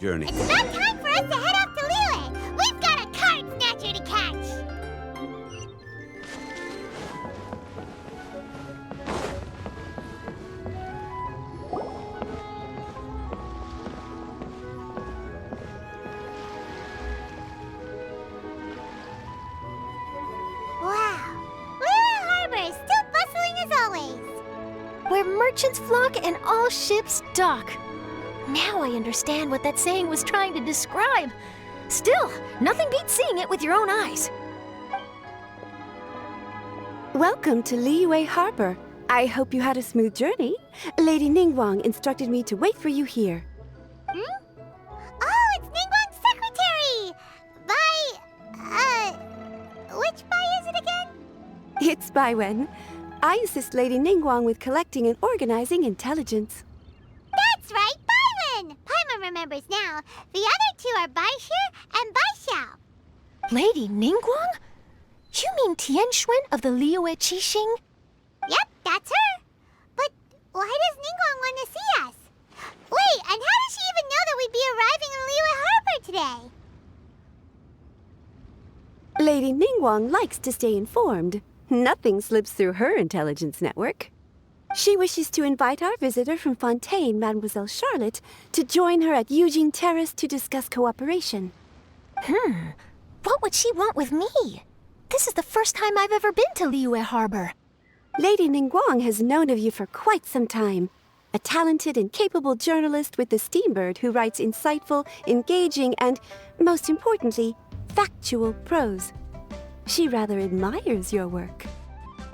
journey. It's about time for us to head off to Liyue. We've got a card snatcher to catch. Wow. Liyue Harbor is still bustling as always. Where merchants flock and all ships dock. Now I understand what that saying was trying to describe. Still, nothing beats seeing it with your own eyes. Welcome to Liyue Harbor. I hope you had a smooth journey. Lady Ningguang instructed me to wait for you here. Hmm? Oh, it's Ningguang's secretary! Which Bai is it again? It's Baiwen. I assist Lady Ningguang with collecting and organizing intelligence. That's right, Baiwen! Paimon remembers now. The other two are Baishir and Baishao. Lady Ningguang? You mean Tianxuan of the Liyue Qixing? Yep, that's her. But why does Ningguang want to see us? Wait, and how does she even know that we'd be arriving in Liyue Harbor today? Lady Ningguang likes to stay informed. Nothing slips through her intelligence network. She wishes to invite our visitor from Fontaine, Mademoiselle Charlotte, to join her at Eugene Terrace to discuss cooperation. What would she want with me? This is the first time I've ever been to Liyue Harbor. Lady Ningguang has known of you for quite some time. A talented and capable journalist with the Steambird who writes insightful, engaging, and, most importantly, factual prose. She rather admires your work.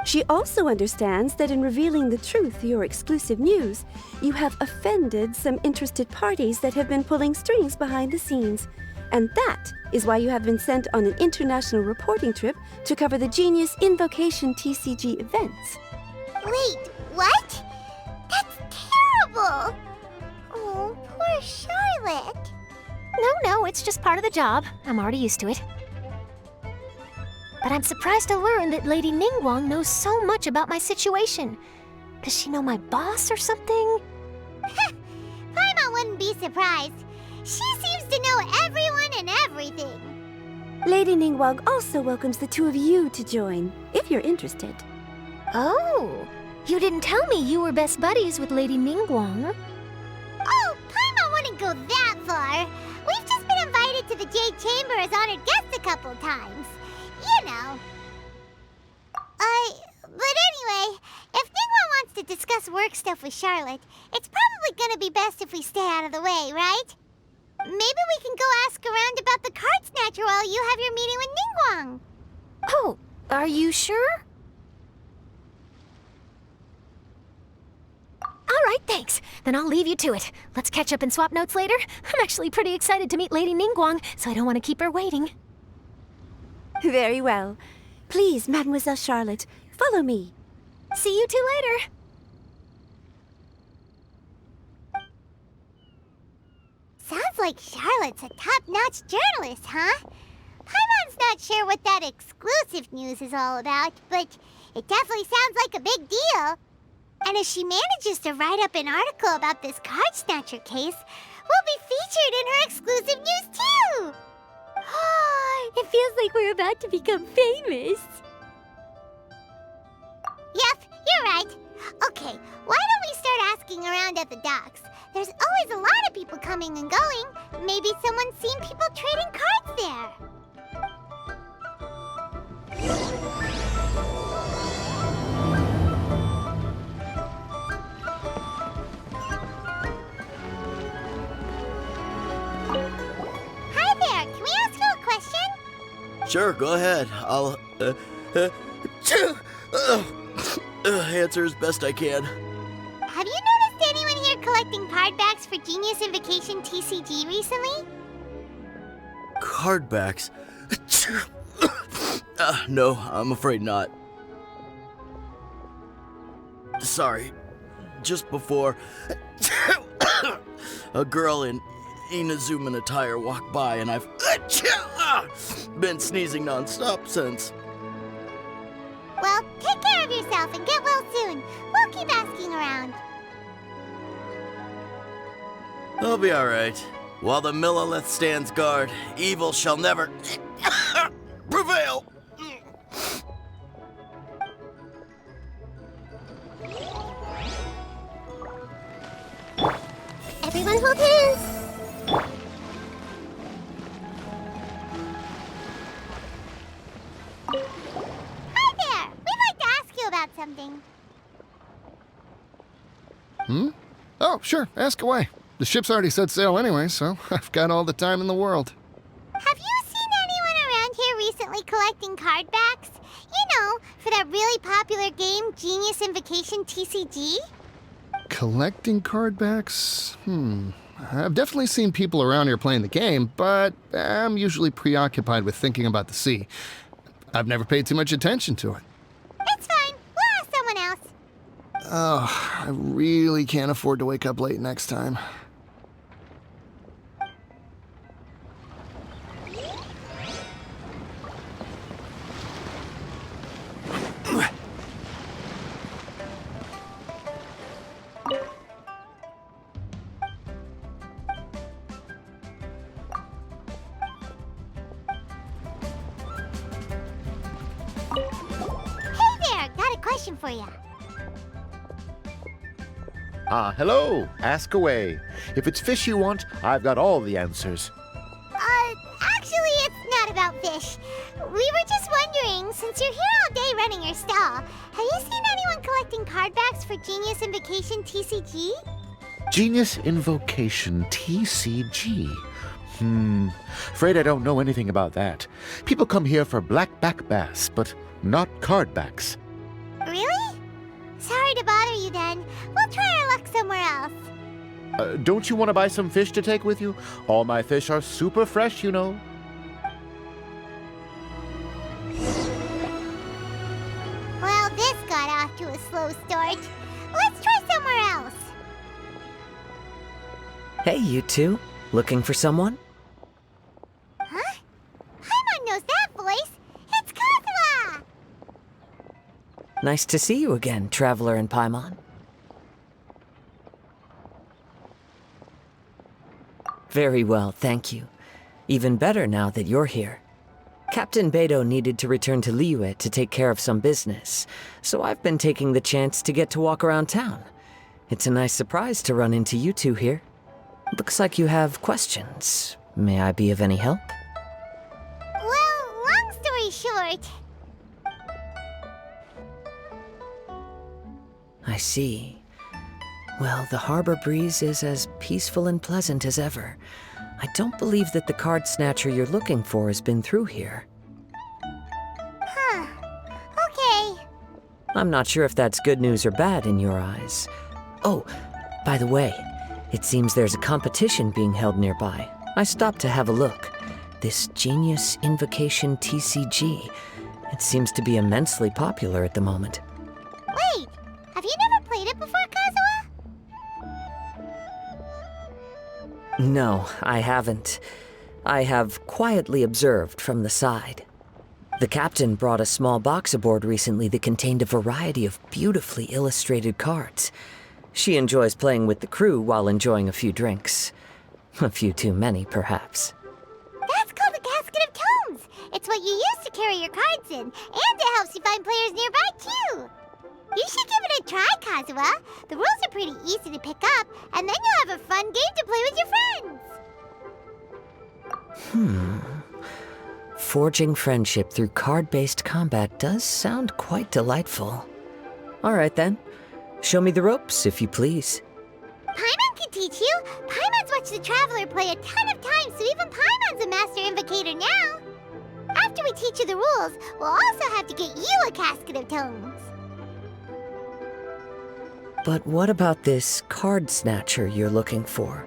She also understands that in revealing the truth, your exclusive news, you have offended some interested parties that have been pulling strings behind the scenes. And that is why you have been sent on an international reporting trip to cover the genius Invokation TCG events. Wait, what? That's terrible! Oh, poor Charlotte. No, it's just part of the job. I'm already used to it. But I'm surprised to learn that Lady Ningguang knows so much about my situation. Does she know my boss or something? Paimon wouldn't be surprised. She seems to know everyone and everything. Lady Ningguang also welcomes the two of you to join, if you're interested. Oh, you didn't tell me you were best buddies with Lady Ningguang. Oh, Paimon wouldn't go that far. We've just been invited to the Jade Chamber as honored guests a couple times. You know. But anyway, if Ningguang wants to discuss work stuff with Charlotte, it's probably gonna be best if we stay out of the way, right? Maybe we can go ask around about the card snatcher while you have your meeting with Ningguang. Oh, are you sure? All right, thanks. Then I'll leave you to it. Let's catch up and swap notes later. I'm actually pretty excited to meet Lady Ningguang, so I don't want to keep her waiting. Very well. Please, Mademoiselle Charlotte, follow me. See you two later. Sounds like Charlotte's a top-notch journalist, huh? Paimon's not sure what that exclusive news is all about, but it definitely sounds like a big deal. And if she manages to write up an article about this card snatcher case, we'll be featured in her exclusive news too! It feels like we're about to become famous. Yep, you're right. Okay, why don't we start asking around at the docks? There's always a lot of people coming and going. Maybe someone's seen people trading cards there. Hi there, can we ask you a question? Sure, go ahead. I'll answer as best I can. Have you noticed anyone here collecting card backs for Genius Invokation TCG recently? Card backs? No, I'm afraid not. Sorry. Just before, a girl in Inazuman attire walked by and I've been sneezing nonstop since. Well, take care of yourself and get well soon. We'll keep asking around. I'll be alright. While the Millilith stands guard, evil shall never prevail. Everyone hold hands. Hi there. We'd like to ask you about something. Oh, sure, ask away. The ship's already set sail anyway, so I've got all the time in the world. Have you seen anyone around here recently collecting card backs? You know, for that really popular game, Genius Invocation TCG? Collecting card backs? I've definitely seen people around here playing the game, but I'm usually preoccupied with thinking about the sea. I've never paid too much attention to it. It's fine. We'll ask someone else. Oh, I really can't afford to wake up late next time. Hey there, got a question for you. Hello. Ask away. If it's fish you want, I've got all the answers. Actually, it's not about fish. We were just wondering, since you're here all day running your stall, have you seen anyone collecting card backs for Genius Invocation TCG? Genius Invocation TCG. Afraid I don't know anything about that. People come here for blackback bass, but not card backs. Really? Sorry to bother you then. We'll try our luck somewhere else. Don't you want to buy some fish to take with you? All my fish are super fresh, you know. Well, this got off to a slow start. Let's try somewhere else. Hey, you two. Looking for someone? Huh? Paimon knows that voice. It's Kazuha! Nice to see you again, Traveler and Paimon. Very well, thank you. Even better now that you're here. Captain Beidou needed to return to Liyue to take care of some business, so I've been taking the chance to get to walk around town. It's a nice surprise to run into you two here. Looks like you have questions. May I be of any help? Well, long story short, I see. Well, the harbor breeze is as peaceful and pleasant as ever. I don't believe that the card snatcher you're looking for has been through here. huh. Okay. I'm not sure if that's good news or bad in your eyes. Oh, by the way, it seems there's a competition being held nearby. I stopped to have a look. This Genius Invocation TCG. It seems to be immensely popular at the moment. Wait, have you never played it before, Kazuha? No, I haven't. I have quietly observed from the side. The captain brought a small box aboard recently that contained a variety of beautifully illustrated cards. She enjoys playing with the crew while enjoying a few drinks. A few too many, perhaps. That's called a casket of tomes. It's what you use to carry your cards in, and it helps you find players nearby, too. You should give it a try, Kazuha. The rules are pretty easy to pick up, and then you'll have a fun game to play with your friends. Forging friendship through card-based combat does sound quite delightful. All right, then. Show me the ropes, if you please. Paimon can teach you. Paimon's watched the Traveler play a ton of times, so even Paimon's a master invocator now. After we teach you the rules, we'll also have to get you a casket of tomes. But what about this card snatcher you're looking for?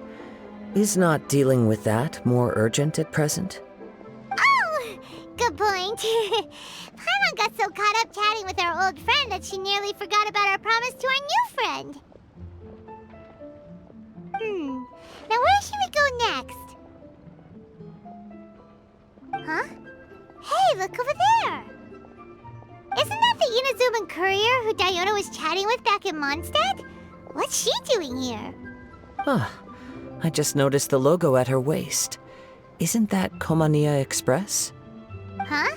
Is not dealing with that more urgent at present? Oh, good point. Paimon got so caught up chatting with our old friend that she nearly forgot about our promise to our new friend. Now where should we go next? Huh? Hey, look over there! Isn't that the Inazuman courier who Diona was chatting with back in Mondstadt? What's she doing here? Ah, I just noticed the logo at her waist. Isn't that Komania Express? Huh?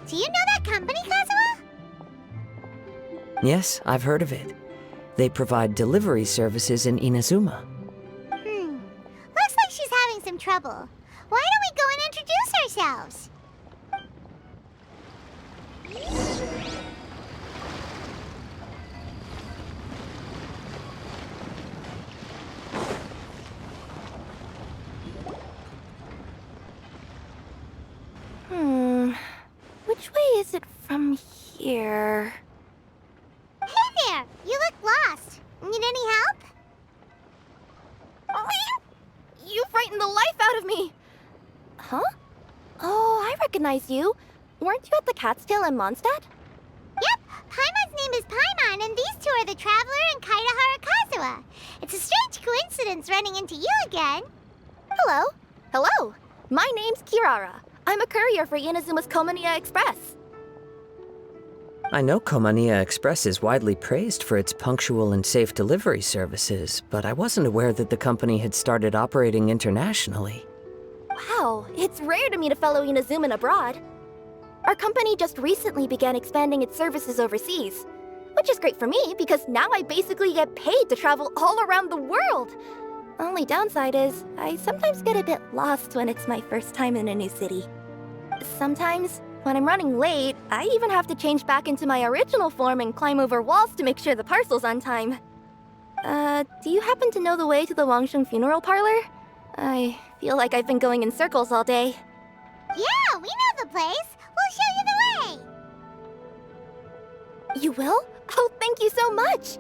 Do you know that company, Kazuha? Yes, I've heard of it. They provide delivery services in Inazuma. Looks like she's having some trouble. Why don't we go and introduce ourselves? Which way is it from here? Hey there! You look lost. Need any help? You frightened the life out of me! Huh? Oh, I recognize you. Weren't you at the Cat's Tail in Mondstadt? Yep, Paimon's name is Paimon, and these two are the Traveler and Kaitahara Kazuha. It's a strange coincidence running into you again. Hello. Hello. My name's Kirara. I'm a courier for Inazuma's Komania Express. I know Komania Express is widely praised for its punctual and safe delivery services, but I wasn't aware that the company had started operating internationally. Wow, it's rare to meet a fellow Inazuman abroad. Our company just recently began expanding its services overseas, which is great for me because now I basically get paid to travel all around the world. Only downside is, I sometimes get a bit lost when it's my first time in a new city. Sometimes, when I'm running late, I even have to change back into my original form and climb over walls to make sure the parcel's on time. Do you happen to know the way to the Wangsheng funeral parlor? I feel like I've been going in circles all day. Yeah, we know the place. We'll show you the way. You will? Oh, thank you so much!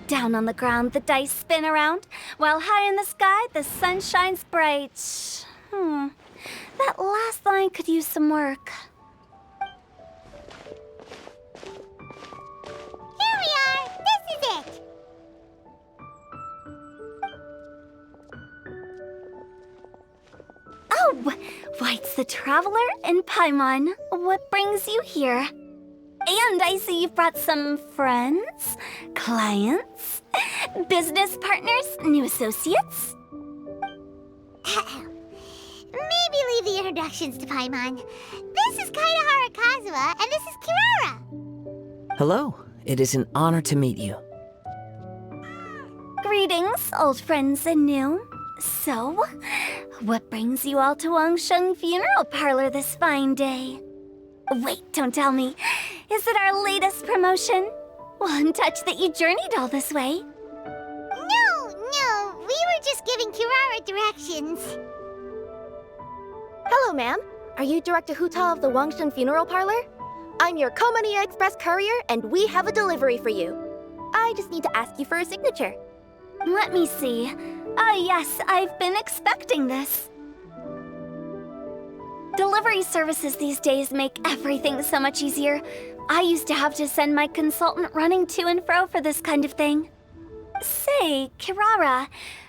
Down on the ground, the dice spin around, while high in the sky, the sun shines bright. That last line could use some work. Here we are. This is it. Oh, why, it's the Traveler and Paimon. What brings you here? And I see you've brought some friends, clients, business partners, new associates. Maybe leave the introductions to Paimon. This is Kaitahara Kazuha, and this is Kirara. Hello, it is an honor to meet you. Greetings, old friends and new. So, what brings you all to Wangsheng Funeral Parlor this fine day? Wait, don't tell me. Is it our latest promotion? Well, I'm touched that you journeyed all this way. No, we were just giving Kirara directions. Hello, ma'am. Are you Director Huta of the Wangsheng Funeral Parlor? I'm your Komania Express courier, and we have a delivery for you. I just need to ask you for a signature. Let me see. Ah, yes, I've been expecting this. Delivery services these days make everything so much easier. I used to have to send my consultant running to and fro for this kind of thing. Say, Kirara,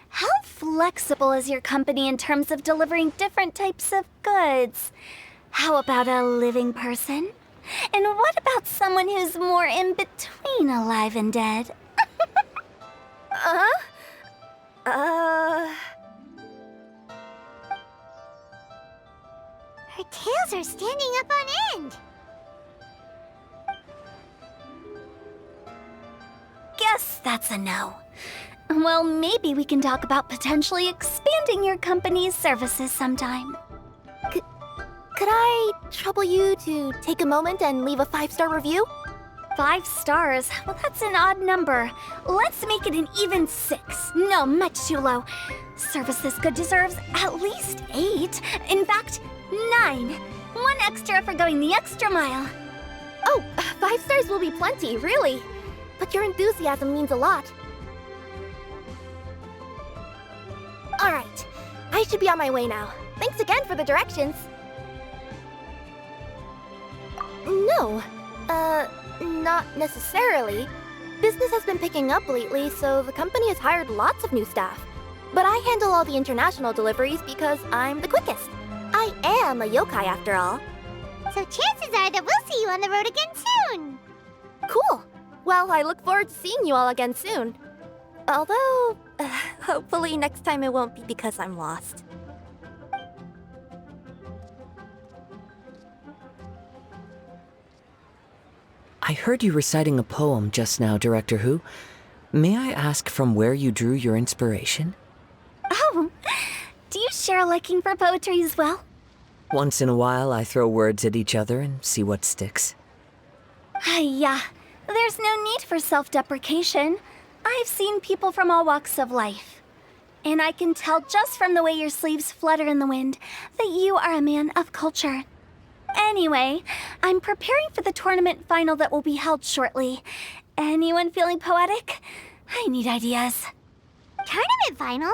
how flexible is your company in terms of delivering different types of goods? How about a living person? And what about someone who's more in between alive and dead? Her tails are standing up on end. Guess that's a no. Well, maybe we can talk about potentially expanding your company's services sometime. Could I trouble you to take a moment and leave a 5-star review? 5 stars? Well, that's an odd number. Let's make it an even 6. No, much too low. Service this good deserves at least 8. In fact, 9. 1 extra for going the extra mile. Oh, 5 stars will be plenty, really. But your enthusiasm means a lot. All right, I should be on my way now. Thanks again for the directions. No. Not necessarily. Business has been picking up lately, so the company has hired lots of new staff. But I handle all the international deliveries because I'm the quickest. I am a yokai after all. So chances are that we'll see you on the road again soon. Cool. Well, I look forward to seeing you all again soon. Although, hopefully next time it won't be because I'm lost. I heard you reciting a poem just now, Director Who. May I ask from where you drew your inspiration? Oh, do you share a liking for poetry as well? Once in a while, I throw words at each other and see what sticks. Yeah, there's no need for self-deprecation. I've seen people from all walks of life. And I can tell just from the way your sleeves flutter in the wind that you are a man of culture. Anyway, I'm preparing for the tournament final that will be held shortly. Anyone feeling poetic? I need ideas. Tournament final?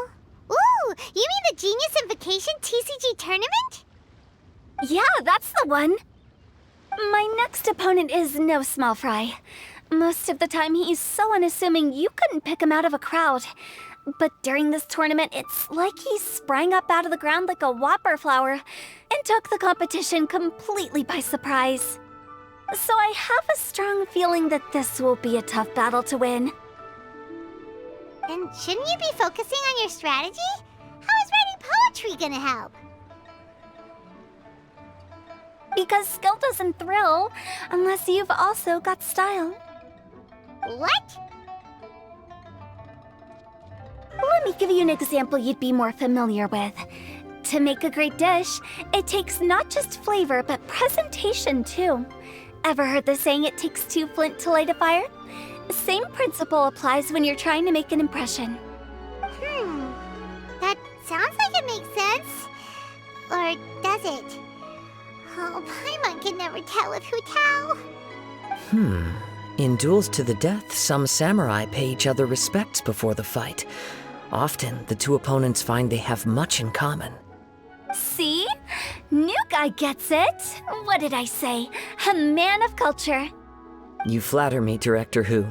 Ooh, you mean the Genius Invocation TCG tournament? Yeah, that's the one. My next opponent is no small fry. Most of the time, he's so unassuming you couldn't pick him out of a crowd. But during this tournament, it's like he sprang up out of the ground like a whopper flower and took the competition completely by surprise. So I have a strong feeling that this will be a tough battle to win. Then shouldn't you be focusing on your strategy? How is writing poetry gonna help? Because skill doesn't thrill unless you've also got style. What? Let me give you an example you'd be more familiar with. To make a great dish, it takes not just flavor, but presentation too. Ever heard the saying, it takes two flint to light a fire? Same principle applies when you're trying to make an impression. That sounds like it makes sense. Or does it? Oh, Paimon can never tell with Hu Tao. In duels to the death, some samurai pay each other respects before the fight. Often, the two opponents find they have much in common. See? New guy gets it. What did I say? A man of culture. You flatter me, Director Who.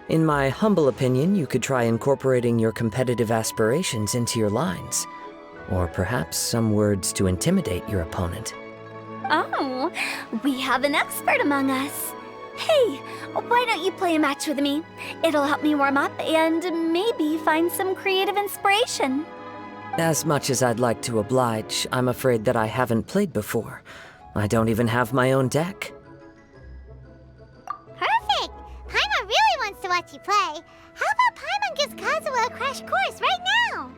In my humble opinion, you could try incorporating your competitive aspirations into your lines. Or perhaps some words to intimidate your opponent. Oh, we have an expert among us. Hey, why don't you play a match with me? It'll help me warm up and maybe find some creative inspiration. As much as I'd like to oblige, I'm afraid that I haven't played before. I don't even have my own deck. Perfect! Paimon really wants to watch you play. How about Paimon gives Kazuha a crash course right now?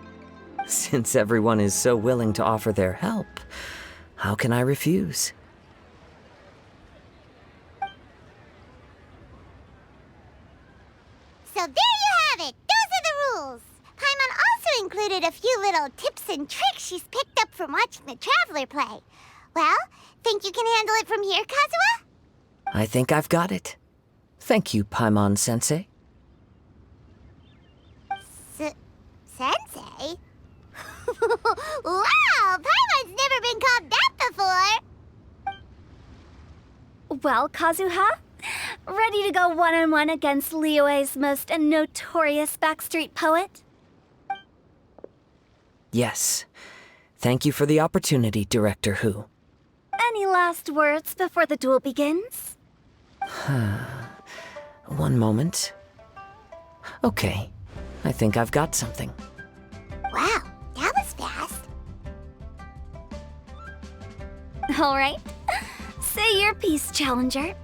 Since everyone is so willing to offer their help, how can I refuse? So there you have it! Those are the rules! Paimon also included a few little tips and tricks she's picked up from watching the Traveler play. Well, think you can handle it from here, Kazuha? I think I've got it. Thank you, Paimon-sensei. Sensei? Wow! Paimon's never been called that before! Well, Kazuha, ready to go one-on-one against Liyue's most notorious backstreet poet? Yes. Thank you for the opportunity, Director Who. Any last words before the duel begins? One moment. Okay. I think I've got something. Wow, that was fast. All right. Say your piece, Challenger.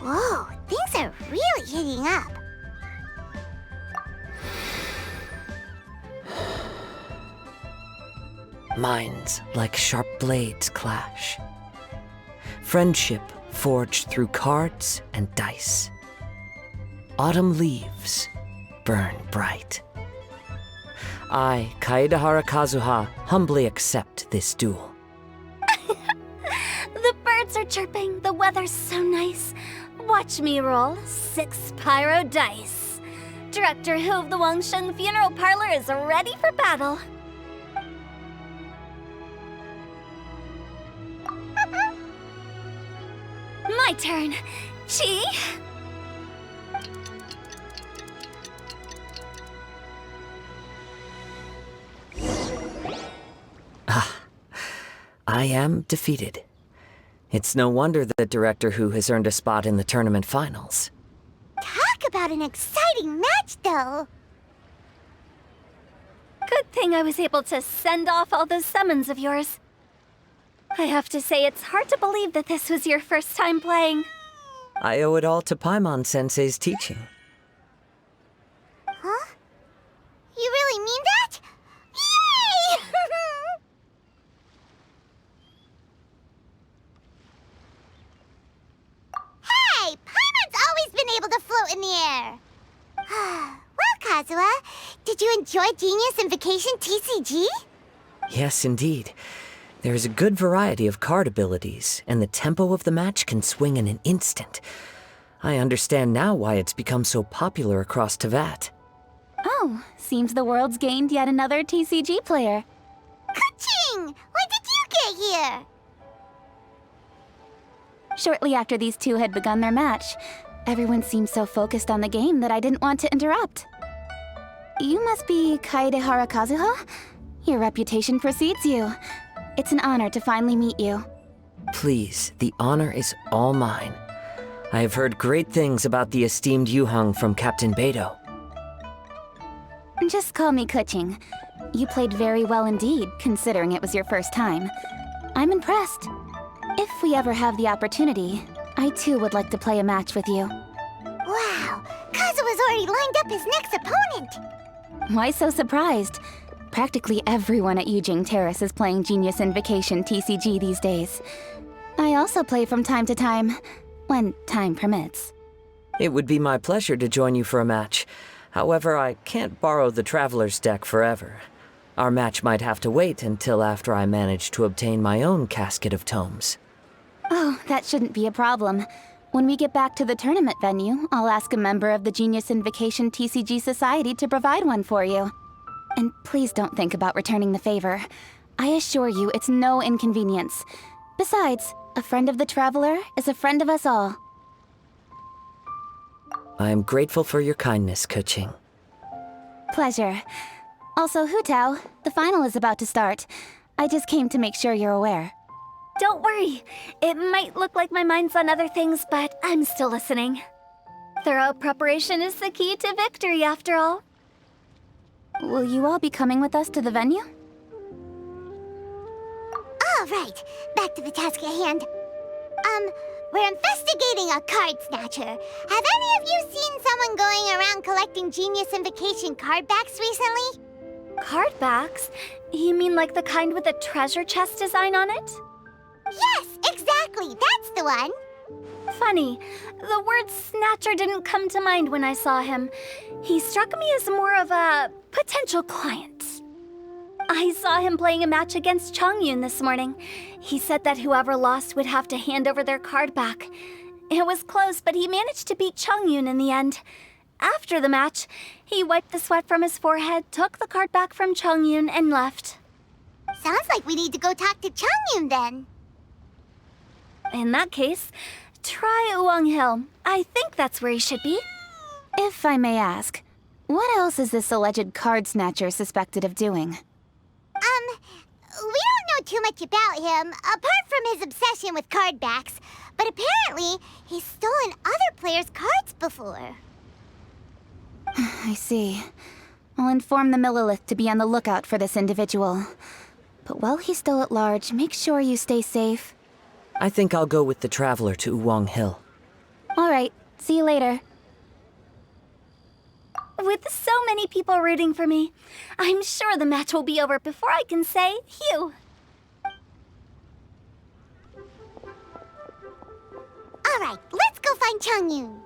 Whoa, things are really heating up. Minds like sharp blades clash. Friendship forged through cards and dice. Autumn leaves burn bright. I, Kaedahara Kazuha, humbly accept this duel. The birds are chirping, the weather's so nice. Watch me roll 6 pyro dice. Director Who of the Wangsheng Funeral Parlor is ready for battle. My turn. Chi? I am defeated. It's no wonder that Director Who has earned a spot in the tournament finals. Talk about an exciting match, though. Good thing I was able to send off all those summons of yours. I have to say, it's hard to believe that this was your first time playing. I owe it all to Paimon-sensei's teaching. Huh? You really mean that? Yay! Hey! Paimon's always been able to float in the air! Well, Kazuha, did you enjoy Genius Invocation TCG? Yes, indeed. There is a good variety of card abilities, and the tempo of the match can swing in an instant. I understand now why it's become so popular across Teyvat. Oh, seems the world's gained yet another TCG player. Ka-ching! When did you get here? Shortly after these two had begun their match, everyone seemed so focused on the game that I didn't want to interrupt. You must be Kaedehara Kazuha? Your reputation precedes you. It's an honor to finally meet you. Please, the honor is all mine. I have heard great things about the esteemed Yuheng from Captain Beidou. Just call me Kuching. You played very well indeed, considering it was your first time. I'm impressed. If we ever have the opportunity, I too would like to play a match with you. Wow, Kazuha's already lined up his next opponent! Why so surprised? Practically everyone at Yujing Terrace is playing Genius Invocation TCG these days. I also play from time to time, when time permits. It would be my pleasure to join you for a match. However, I can't borrow the Traveler's deck forever. Our match might have to wait until after I manage to obtain my own casket of tomes. Oh, that shouldn't be a problem. When we get back to the tournament venue, I'll ask a member of the Genius Invocation TCG Society to provide one for you. And please don't think about returning the favor. I assure you it's no inconvenience. Besides, a friend of the Traveler is a friend of us all. I am grateful for your kindness, Kuching. Pleasure. Also, Hutao, the final is about to start. I just came to make sure you're aware. Don't worry. It might look like my mind's on other things, but I'm still listening. Thorough preparation is the key to victory, after all. Will you all be coming with us to the venue? All right, back to the task at hand. We're investigating a card snatcher. Have any of you seen someone going around collecting Genius Invocation card backs recently? Card backs? You mean like the kind with a treasure chest design on it? Yes, exactly, that's the one. Funny, the word snatcher didn't come to mind when I saw him. He struck me as more of a potential client. I saw him playing a match against Chongyun this morning. He said that whoever lost would have to hand over their card back. It was close, but he managed to beat Chongyun in the end. After the match, he wiped the sweat from his forehead, took the card back from Chongyun, and left. Sounds like we need to go talk to Chongyun then. In that case, try Uwang Hill. I think that's where he should be. If I may ask, what else is this alleged card snatcher suspected of doing? We don't know too much about him, apart from his obsession with card backs. But apparently, he's stolen other players' cards before. I see. I'll inform the Millilith to be on the lookout for this individual. But while he's still at large, make sure you stay safe. I think I'll go with the Traveler to Uwang Hill. All right, see you later. With so many people rooting for me, I'm sure the match will be over before I can say phew. All right, let's go find Chongyun.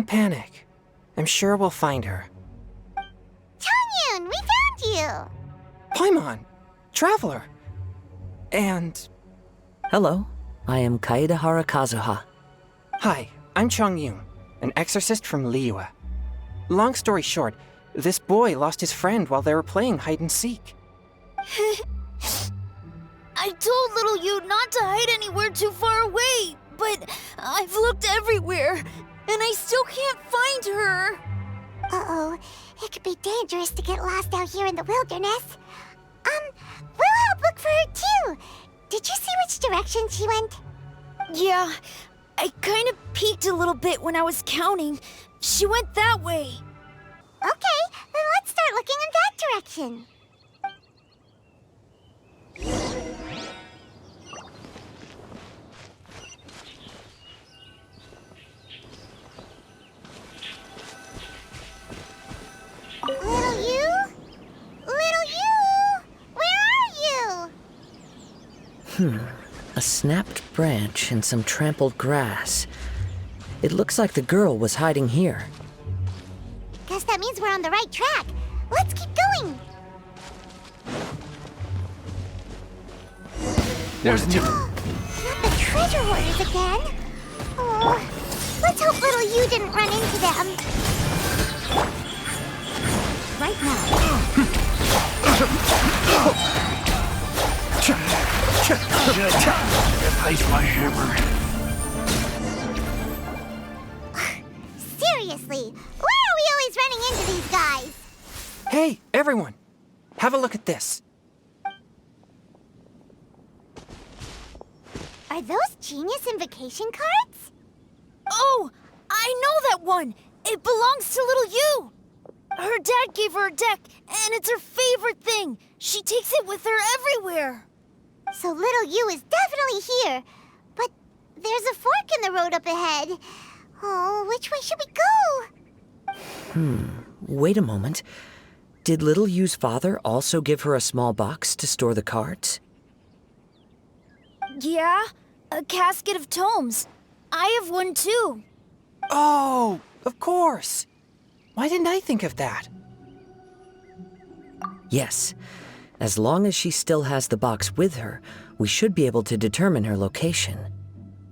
Don't panic. I'm sure we'll find her. Changyun, we found you! Paimon! Traveler! And... Hello, I am Kaedahara Kazuha. Hi, I'm Changyun, an exorcist from Liyue. Long story short, this boy lost his friend while they were playing hide-and-seek. I told little you not to hide anywhere too far away, but I've looked everywhere, and I still can't find her. Uh-oh, it could be dangerous to get lost out here in the wilderness. We'll help look for her too. Did you see which direction she went? Yeah, I kind of peeked a little bit when I was counting. She went that way. Okay, then let's start looking in that direction. Little you? Little you? Where are you? A snapped branch and some trampled grass. It looks like the girl was hiding here. Guess that means we're on the right track. Let's keep going. There's Not the treasure hoarders again. Oh, let's hope little you didn't run into them. Right now. Replace my hammer. Seriously, why are we always running into these guys? Hey, everyone! Have a look at this. Are those genius invocation cards? Oh, I know that one. It belongs to little you. Her dad gave her a deck, and it's her favorite thing. She takes it with her everywhere. So little you is definitely here. But there's a fork in the road up ahead. Oh, which way should we go? Wait a moment. Did Little Yu's father also give her a small box to store the cards? Yeah, a casket of tomes. I have one too. Oh, of course! Why didn't I think of that? Yes. As long as she still has the box with her, we should be able to determine her location.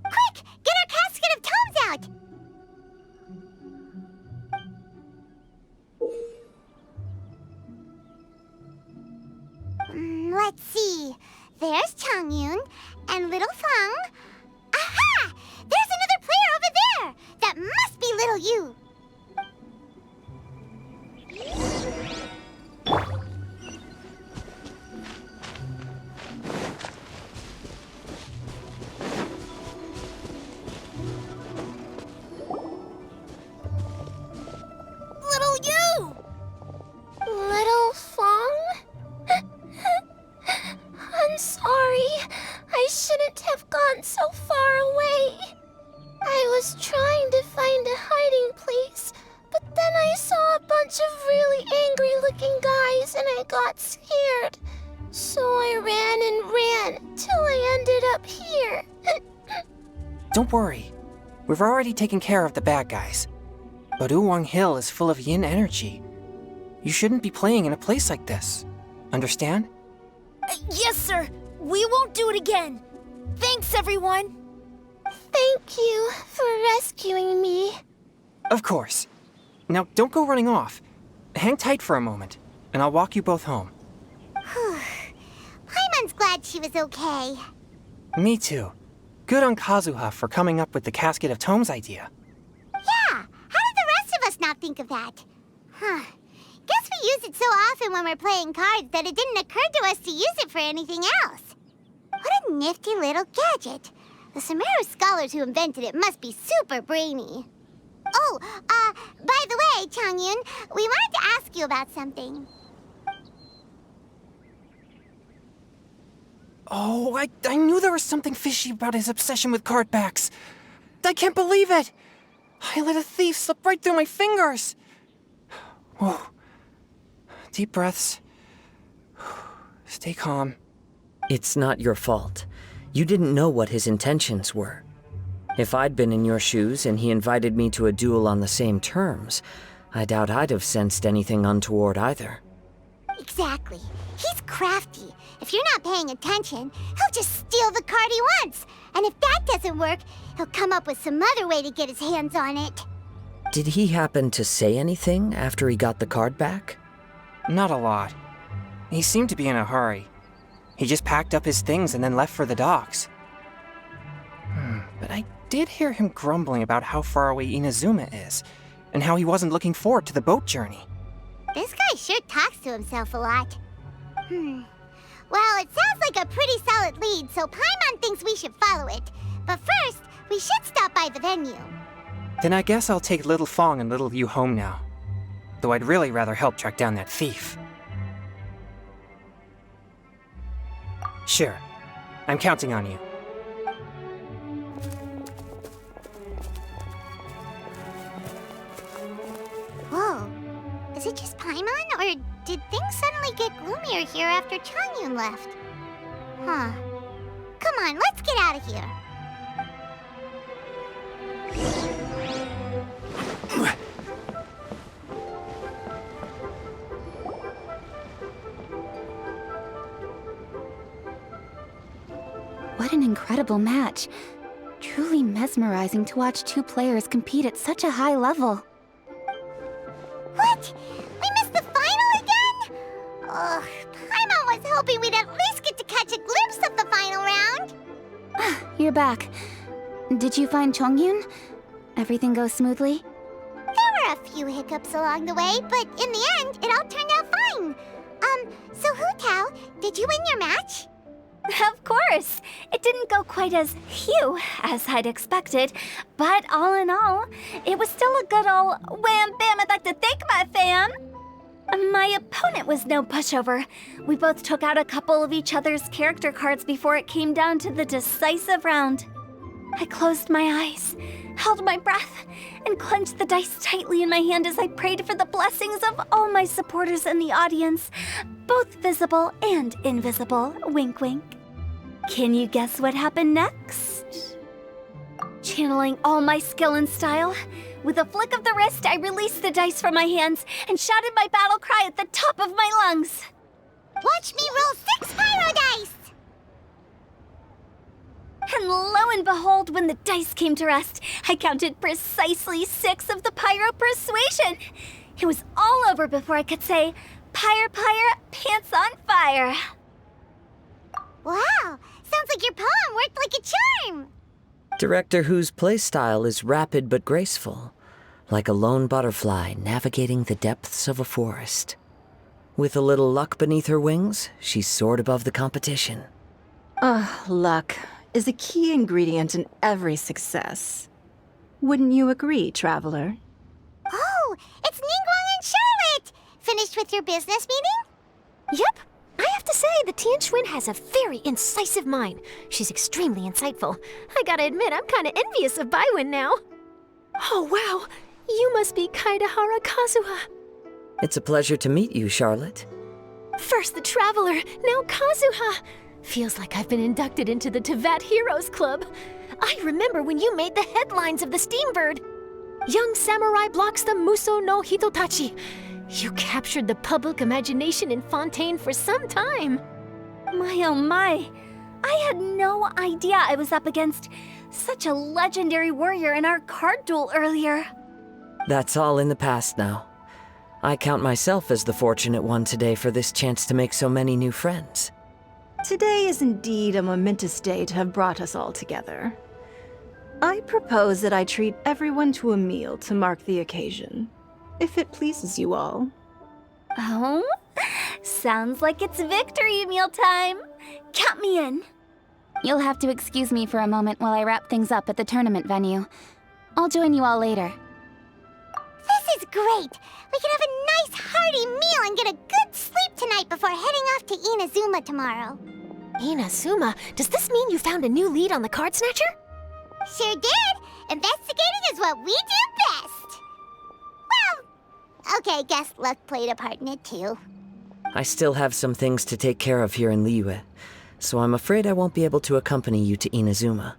Quick, get our casket of tomes out! Let's see. There's Changyun and little Feng. Aha! There's another player over there! That must be little you! Little you! Little Fong? I'm sorry. I shouldn't have gone so far away. I was trying to find a hiding place, but then I saw a bunch of really angry-looking guys and I got scared. So I ran and ran till I ended up here. Don't worry. We've already taken care of the bad guys. But Uwang Hill is full of yin energy. You shouldn't be playing in a place like this. Understand? Yes, sir. We won't do it again. Thanks, everyone. Thank you for rescuing me. Of course. Now, don't go running off. Hang tight for a moment, and I'll walk you both home. Paimon's glad she was okay. Me too. Good on Kazuha for coming up with the Casket of Tomes idea. Yeah, how did the rest of us not think of that? Guess we use it so often when we're playing cards that it didn't occur to us to use it for anything else. What a nifty little gadget. The Sumeru scholars who invented it must be super brainy. Oh, by the way, Changyun, we wanted to ask you about something. Oh, I knew there was something fishy about his obsession with card backs. I can't believe it! I let a thief slip right through my fingers! Whoa. Deep breaths. Stay calm. It's not your fault. You didn't know what his intentions were. If I'd been in your shoes and he invited me to a duel on the same terms, I doubt I'd have sensed anything untoward either. Exactly. He's crafty. If you're not paying attention, he'll just steal the card he wants. And if that doesn't work, he'll come up with some other way to get his hands on it. Did he happen to say anything after he got the card back? Not a lot. He seemed to be in a hurry. He just packed up his things and then left for the docks. But I did hear him grumbling about how far away Inazuma is, and how he wasn't looking forward to the boat journey. This guy sure talks to himself a lot. Well, it sounds like a pretty solid lead, so Paimon thinks we should follow it. But first, we should stop by the venue. Then I guess I'll take Little Fong and Little Yu home now. Though I'd really rather help track down that thief. Sure. I'm counting on you. Whoa. Is it just Paimon, or did things suddenly get gloomier here after Changyun left? Huh. Come on, let's get out of here. What an incredible match. Truly mesmerizing to watch two players compete at such a high level. What? We missed the final again? Ugh, Paimon was hoping we'd at least get to catch a glimpse of the final round. You're back. Did you find Chongyun? Everything go smoothly? There were a few hiccups along the way, but in the end, it all turned out fine. So Hu Tao, did you win your match? Of course! It didn't go quite as phew as I'd expected, but all in all, it was still a good ol' wham bam I'd like to thank my fam! My opponent was no pushover. We both took out a couple of each other's character cards before it came down to the decisive round. I closed my eyes, held my breath, and clenched the dice tightly in my hand as I prayed for the blessings of all my supporters in the audience, both visible and invisible, wink wink. Can you guess what happened next? Channeling all my skill and style, with a flick of the wrist, I released the dice from my hands and shouted my battle cry at the top of my lungs. Watch me roll 6 pyro dice! And lo and behold, when the dice came to rest, I counted precisely 6 of the pyro persuasion. It was all over before I could say, pyre, pyre, pants on fire. Wow, sounds like your poem worked like a charm. Director Who's playstyle is rapid but graceful, like a lone butterfly navigating the depths of a forest. With a little luck beneath her wings, she soared above the competition. Luck is a key ingredient in every success. Wouldn't you agree, Traveler? Oh, it's Ningguang and Charlotte! Finished with your business meeting? Yep. I have to say, the Tian Schwinn has a very incisive mind. She's extremely insightful. I gotta admit, I'm kinda envious of Baiwen now. Oh, wow. You must be Kaidahara Kazuha. It's a pleasure to meet you, Charlotte. First the Traveler, now Kazuha. Feels like I've been inducted into the Tevat Heroes Club. I remember when you made the headlines of the Steambird. Young samurai blocks the Muso no Hitotachi. You captured the public imagination in Fontaine for some time. My oh my, I had no idea I was up against such a legendary warrior in our card duel earlier. That's all in the past now. I count myself as the fortunate one today for this chance to make so many new friends. Today is indeed a momentous day to have brought us all together. I propose that I treat everyone to a meal to mark the occasion, if it pleases you all. Oh? Sounds like it's victory meal time. Count me in. You'll have to excuse me for a moment while I wrap things up at the tournament venue. I'll join you all later. This is great! We can have a nice hearty meal and get a good sleep tonight before heading off to Inazuma tomorrow. Inazuma, does this mean you found a new lead on the Card Snatcher? Sure did! Investigating is what we do best! Well, okay, guess luck played a part in it too. I still have some things to take care of here in Liyue, so I'm afraid I won't be able to accompany you to Inazuma.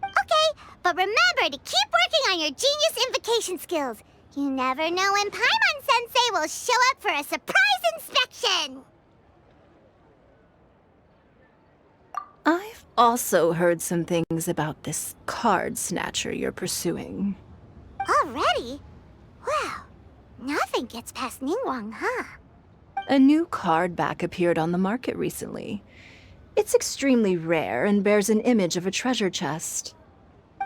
Okay, but But remember to keep working on your genius invocation skills. You never know when Paimon-sensei will show up for a surprise inspection! I've also heard some things about this card snatcher you're pursuing. Already? Wow. Nothing gets past Ningguang, huh? A new card back appeared on the market recently. It's extremely rare and bears an image of a treasure chest.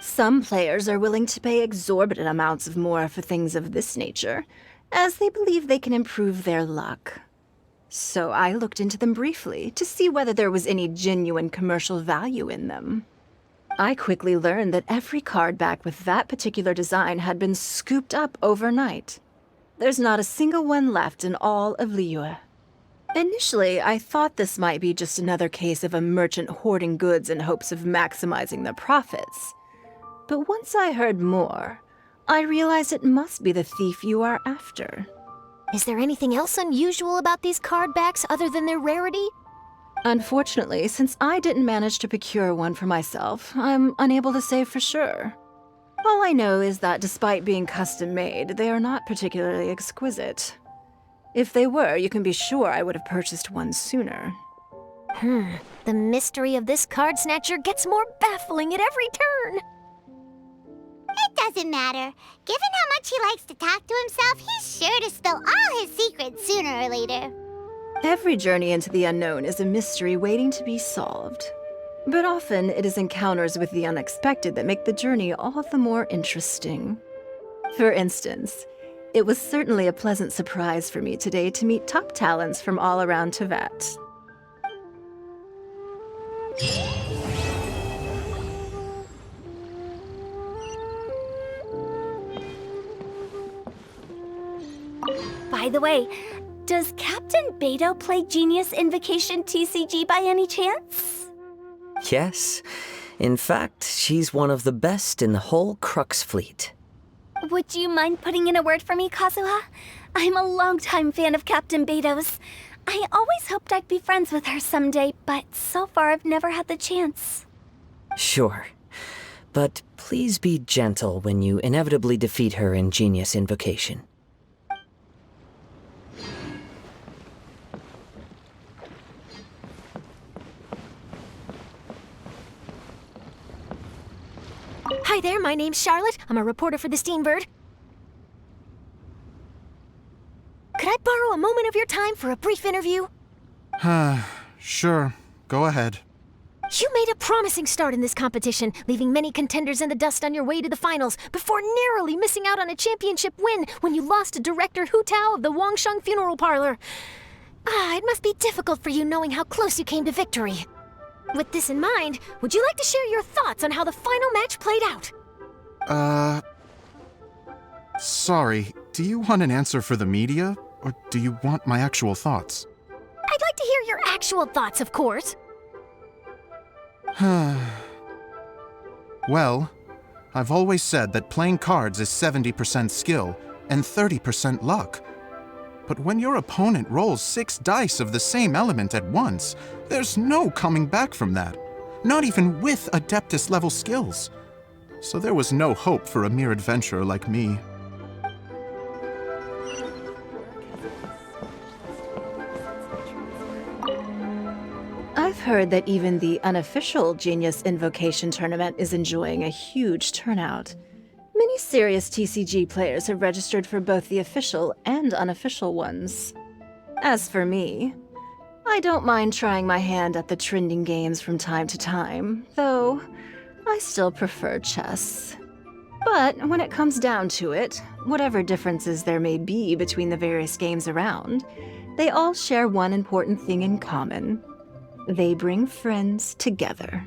Some players are willing to pay exorbitant amounts of more for things of this nature, as they believe they can improve their luck. So I looked into them briefly to see whether there was any genuine commercial value in them. I quickly learned that every card back with that particular design had been scooped up overnight. There's not a single one left in all of Liyue. Initially, I thought this might be just another case of a merchant hoarding goods in hopes of maximizing their profits. But once I heard more, I realized it must be the thief you are after. Is there anything else unusual about these card backs other than their rarity? Unfortunately, since I didn't manage to procure one for myself, I'm unable to say for sure. All I know is that despite being custom-made, they are not particularly exquisite. If they were, you can be sure I would have purchased one sooner. The mystery of this card snatcher gets more baffling at every turn. It doesn't matter. Given how much he likes to talk to himself, he's sure to spill all his secrets sooner or later. Every journey into the unknown is a mystery waiting to be solved. But often it is encounters with the unexpected that make the journey all the more interesting. For instance, it was certainly a pleasant surprise for me today to meet top talents from all around Teyvat. By the way, does Captain Beidou play Genius Invocation TCG by any chance? Yes. In fact, she's one of the best in the whole Crux fleet. Would you mind putting in a word for me, Kazuha? I'm a longtime fan of Captain Beidou's. I always hoped I'd be friends with her someday, but so far I've never had the chance. Sure. But please be gentle when you inevitably defeat her in Genius Invocation. Hi there, my name's Charlotte. I'm a reporter for the Steambird. Could I borrow a moment of your time for a brief interview? Sure. Go ahead. You made a promising start in this competition, leaving many contenders in the dust on your way to the finals, before narrowly missing out on a championship win when you lost to director Hu Tao of the Wangsheng Funeral Parlor. It must be difficult for you knowing how close you came to victory. With this in mind, would you like to share your thoughts on how the final match played out? Sorry. Do you want an answer for the media, or do you want my actual thoughts? I'd like to hear your actual thoughts, of course. Well, I've always said that playing cards is 70% skill and 30% luck. But when your opponent rolls 6 dice of the same element at once, there's no coming back from that. Not even with Adeptus-level skills. So there was no hope for a mere adventurer like me. I've heard that even the unofficial Genius Invocation tournament is enjoying a huge turnout. Many serious TCG players have registered for both the official and unofficial ones. As for me, I don't mind trying my hand at the trending games from time to time, though I still prefer chess. But when it comes down to it, whatever differences there may be between the various games around, they all share one important thing in common. They bring friends together.